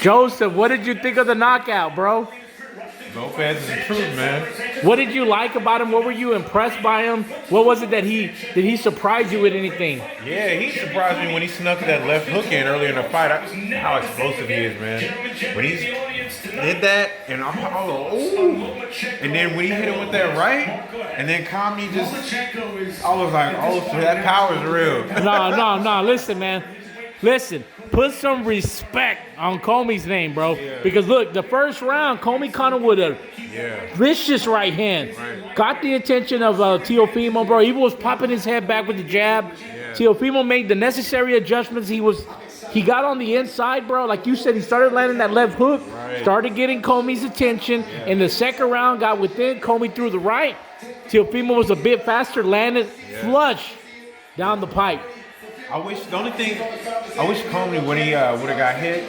Joseph, what did you think of the knockout, bro? Lopez is the truth, man. What did you like about him? What were you impressed by him? What was it that did he surprise you with anything? Yeah, he surprised me when he snuck that left hook in earlier in the fight. How explosive he is, man. When he did that, and I'm like, ooh. And then when he hit him with that right, and then Commey just, I was like, oh, so that power is real. No. Listen, man. Listen, put some respect on Commey's name, bro. Yeah. Because look, the first round, Commey caught him with a vicious right hand. Right. Got the attention of Teofimo, bro. He was popping his head back with the jab. Yeah. Teofimo made the necessary adjustments. He got on the inside, bro. Like you said, he started landing that left hook. Right. Started getting Commey's attention. In the second round, got within. Commey threw the right. Teofimo was a bit faster, landed flush down the pipe. I wish Commey, when he would have got hit,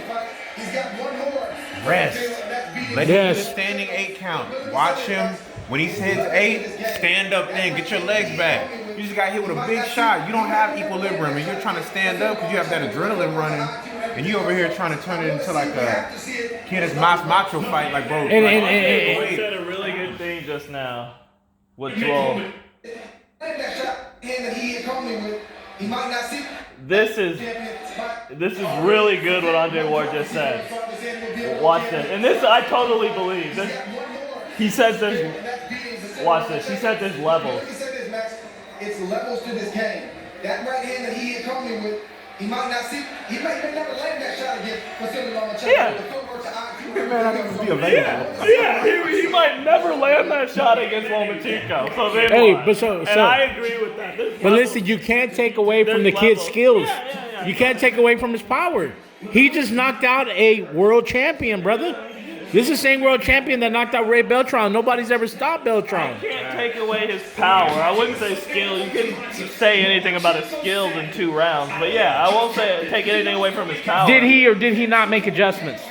rest. Let him get a standing 8 count. Watch him. When he hits 8, stand up then. Get your legs back. You just got hit with a big shot. You don't have equilibrium, and you're trying to stand up because you have that adrenaline running, and you over here trying to turn it into like a kid's macho fight, like, bro. You said a really good thing just now. With 12. This is really good what Andre Ward just said. Watch this. And this I totally believe. He said this. Watch this. He said there's levels. It's levels to this game. That right hand that he hit Commey with, he might not see. He may never land that shot again. Considering on the He might never land that shot against Lomachenko. And I agree with that. But listen, you can't take away from the kid's skills. You can't take away from his power. He just knocked out a world champion, brother. This is the same world champion that knocked out Ray Beltran. Nobody's ever stopped Beltran. I can't take away his power. I wouldn't say skill. You can say anything about his skills in 2 rounds. But yeah, I won't take anything away from his power. Did he or did he not make adjustments?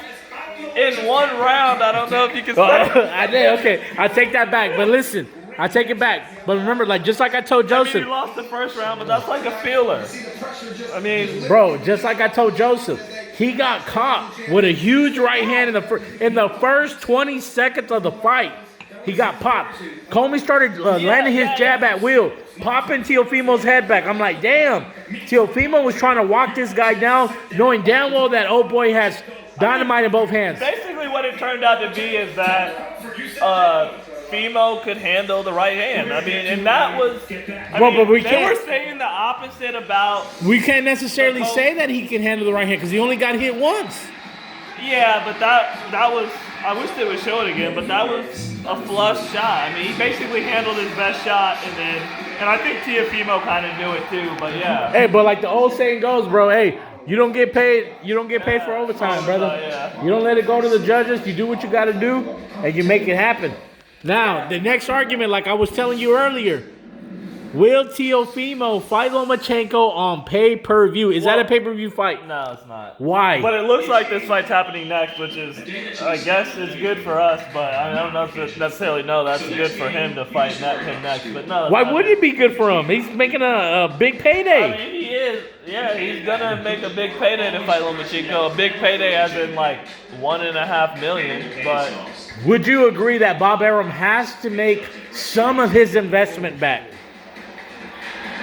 In 1 round, I don't know if you can say. I did. Okay, I take that back. But listen, I take it back. But remember, just like I told Joseph. He lost the first round, but that's like a feeler. I mean, bro, just like I told Joseph. He got caught with a huge right hand in the first 20 seconds of the fight. He got popped. Commey started landing his jab at will, popping Teofimo's head back. I'm like, damn. Teofimo was trying to walk this guy down, knowing damn well that old boy has dynamite in both hands. Basically what it turned out to be is that Fimo could handle the right hand. I mean, and that was... but we they were saying the opposite about... We can't necessarily say that he can handle the right hand because he only got hit once. Yeah, but that was... I wish they would show it again, but that was a flush shot. I mean, he basically handled his best shot, and I think Teofimo kind of knew it too, but yeah. Hey, but like the old saying goes, bro, hey, you don't get paid for overtime, brother. Yeah. You don't let it go to the judges. You do what you got to do, and you make it happen. Now, the next argument, like I was telling you earlier, will Teofimo fight Lomachenko on pay-per-view? Is that a pay-per-view fight? No, it's not. Why? But it looks like this fight's happening next, which is, I guess, is good for us. But I don't know if necessarily that's good for him to fight him next. But no. Why wouldn't it be good for him? He's making a big payday. I mean, he is. Yeah, he's gonna make a big payday to fight Lomachenko. A big payday, as in like $1.5 million. But would you agree that Bob Arum has to make some of his investment back?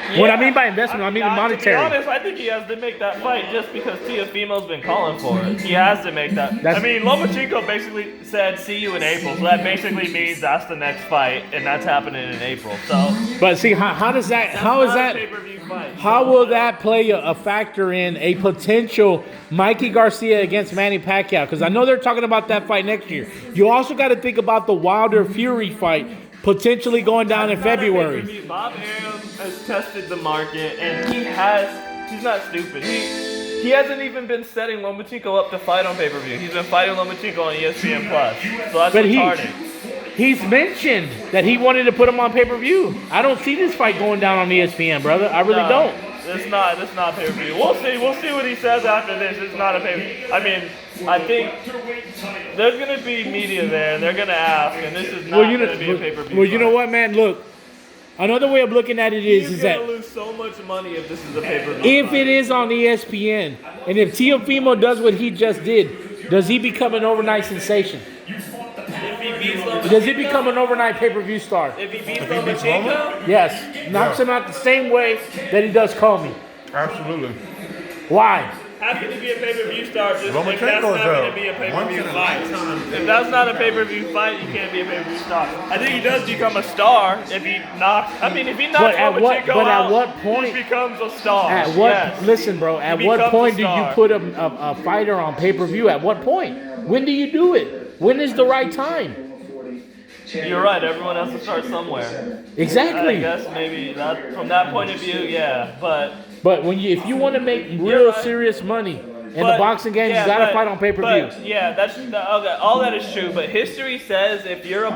Yeah. What I mean by investment, I mean monetary. To be honest, I think he has to make that fight just because Teofimo's been calling for it. He has to make that. I mean, Lomachenko basically said, "See you in April," so that basically means that's the next fight, and that's happening in April. So, but see, how does that? How is that? How will that play a factor in a potential Mikey Garcia against Manny Pacquiao? Because I know they're talking about that fight next year. You also got to think about the Wilder Fury fight potentially going down in February. Bob Arum has tested the market, and he's not stupid. He hasn't even been setting Lomachenko up to fight on pay-per-view. He's been fighting Lomachenko on ESPN+. So that's retarded. He's mentioned that he wanted to put him on pay-per-view. I don't see this fight going down on ESPN, brother. I really don't. It's not pay-per-view. We'll see what he says after this. It's not a pay-per-view. I mean, I think there's going to be media there, and they're going to ask, and this is not going to be a pay-per-view. Well, you know what, man? Look, another way of looking at it is that he's going to lose so much money if this is a pay-per-view. If it is on ESPN, and if Teofimo does what he just did, Does he become an overnight sensation? If he beats Lomachenko, Does he become an overnight pay-per-view star? If he beats Lomachenko, Yes. Knocks him out the same way that he does Comey. Absolutely. Why? how can he be a pay-per-view star just if that's Lomachenko's not going to be a once pay-per-view in a fight? lifetime. If that's not a pay-per-view fight, you can't be a pay-per-view star. I think he does become a star if he knocks. I mean, if he knocks Lomachenko out, at what point he becomes a star. At what? Yes. Listen, bro. At He what becomes point a do you star. put a fighter on pay-per-view? At what point? When do you do it? When is the right time? You're right. Everyone has to start somewhere. Exactly. I guess maybe that from that point of view, yeah. But If you want to make real serious money in the boxing game, you gotta fight on pay-per-view. Yeah, okay. All that is true. But history says if you're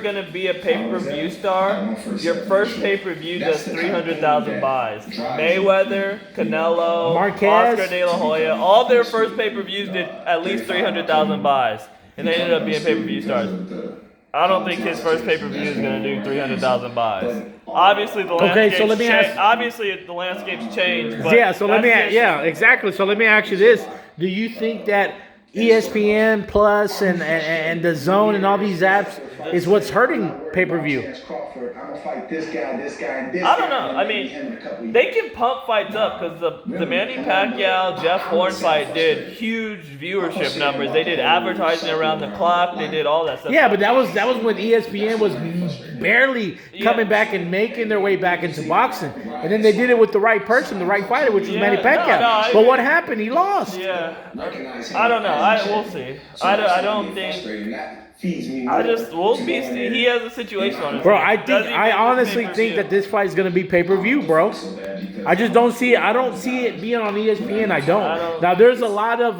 gonna be a pay-per-view star, your first pay-per-view does 300,000 buys. Mayweather, Canelo, Marquez. Oscar De La Hoya, all their first pay-per-views did at least 300,000 buys, and they ended up being pay-per-view stars. I don't think his first pay-per-view is going to do 300,000 buys. Obviously, the landscape's changed. But exactly. So let me ask you this: do you think that ESPN Plus and the Zone and all these apps is what's hurting pay-per-view? I don't know. I mean, they can pump fights up because the Manny Pacquiao Jeff Horn fight did huge viewership numbers. They did advertising around the clock. They did all that stuff. Yeah, but that was when ESPN was barely coming back and making their way back into boxing, and then they did it with the right person, the right fighter, which was Manny Pacquiao. But what happened? He lost. Yeah, I don't know. We'll see. I don't think. We'll be. He has a situation on his Bro, hands. I honestly think that this fight is gonna be pay-per-view, bro. I just don't see it. I don't see it being on ESPN. I don't. Now there's a lot of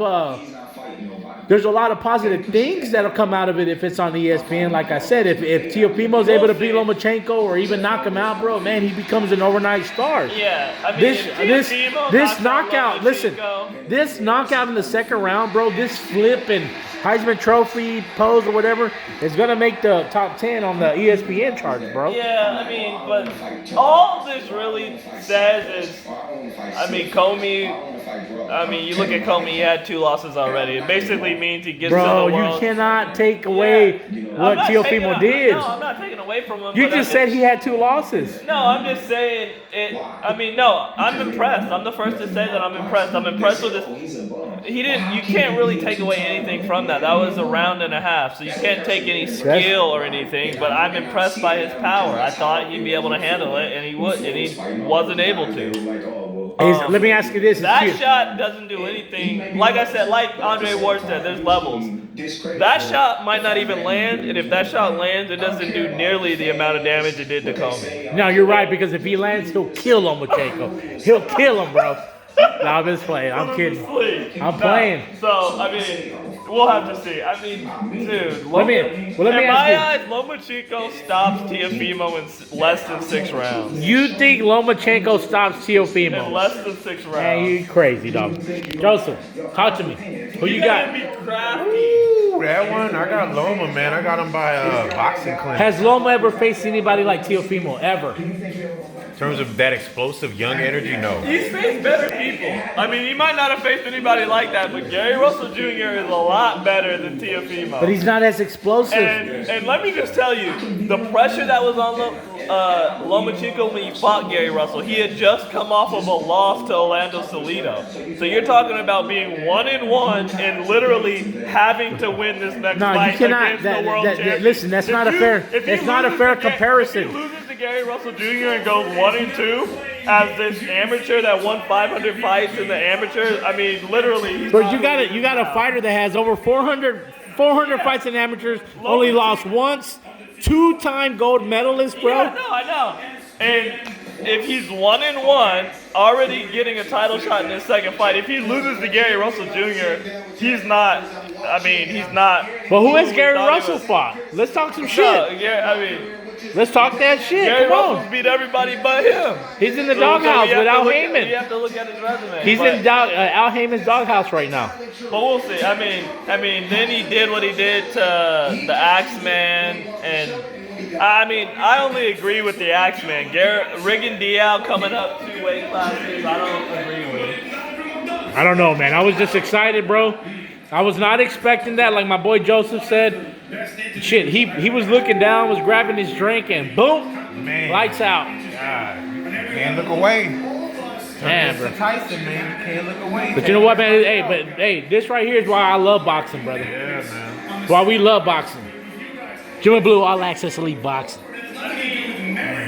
positive things that'll come out of it if it's on ESPN. Like I said, if Teofimo's able to beat Lomachenko or even knock him out, bro, man, he becomes an overnight star. Yeah, I mean, this knockout. Listen, this knockout in the second round, bro. This flip and Heisman Trophy pose or whatever is gonna make the top 10 on the ESPN charts, bro. Yeah, I mean, but all this really says is, I mean, Comey. I mean, you look at Comey; he had 2 losses already. It basically means he gets to the world. Bro, you cannot take away what Teofimo did. No, I'm not taking away from him. You just said he had 2 losses. No, I'm just saying it. I mean, no, I'm impressed. I'm the first to say that I'm impressed. I'm impressed with this. You can't really take away anything from that. That was a round and a half, so you can't take any skill or anything. But I'm impressed by his power. I thought he'd be able to handle it, and he would, and he wasn't able to. Let me ask you this: that shot doesn't do anything. Like I said, like Andre Ward said, there's levels. That shot might not even land, and if that shot lands, it doesn't do nearly the amount of damage it did to Comey. No, you're right, because if he lands, he'll kill Lomachenko. He'll kill him, bro. No, I'm just playing. I'm kidding. I'm playing. So, I mean, we'll have to see. I mean, dude. In my eyes, Lomachenko stops Teofimo in less than 6 rounds. You think Lomachenko stops Teofimo? In less than 6 rounds. Man, you crazy, dog. Joseph, talk to me. Who you got? Be crafty. Ooh, that one, I got Loma, man. I got him by boxing clinic. Has Loma ever faced anybody like Teofimo? Ever? In terms of that explosive young energy, no. He's faced better people. I mean, he might not have faced anybody like that, but Gary Russell Jr. is a lot better than Teofimo. But he's not as explosive. And let me just tell you, the pressure that was on Lomachenko when he fought Gary Russell, he had just come off of a loss to Orlando Salido. So you're talking about being 1-1 and literally having to win this next fight against the world champion. Listen, that's not a fair comparison. If he loses to Gary Russell Jr. and goes 1-2 as this amateur that won 500 fights in the amateurs, I mean, literally. But you got a fighter that has over 400 fights in amateurs, only lost once, 2-time gold medalist, bro. Yeah, no, I know. And if he's 1-1, already getting a title shot in his second fight, if he loses to Gary Russell Jr., he's not. I mean, he's not. Well, who has Gary Russell fought? Let's talk some shit. No, yeah, I mean. Let's talk that shit. Gary Come Russell's on. beat everybody but him. He's in the doghouse with Al Heyman. You have to look at his resume. He's in Al Heyman's doghouse right now. But we'll see. I mean, then he did what he did to the Axeman, and I mean, I only agree with the Axeman. Rigon Diao coming up 2 weight classes, I don't agree with. I don't know, man. I was just excited, bro. I was not expecting that. Like my boy Joseph said, shit, he was looking down, was grabbing his drink, and boom, Man. lights out. God, can't look away. Man, bro. Mr. Tyson, man, you can't look away. But you know what, man? Hey, this right here is why I love boxing, brother. Yeah, man. Why we love boxing. Jimmy Blue, All Access Elite Boxing.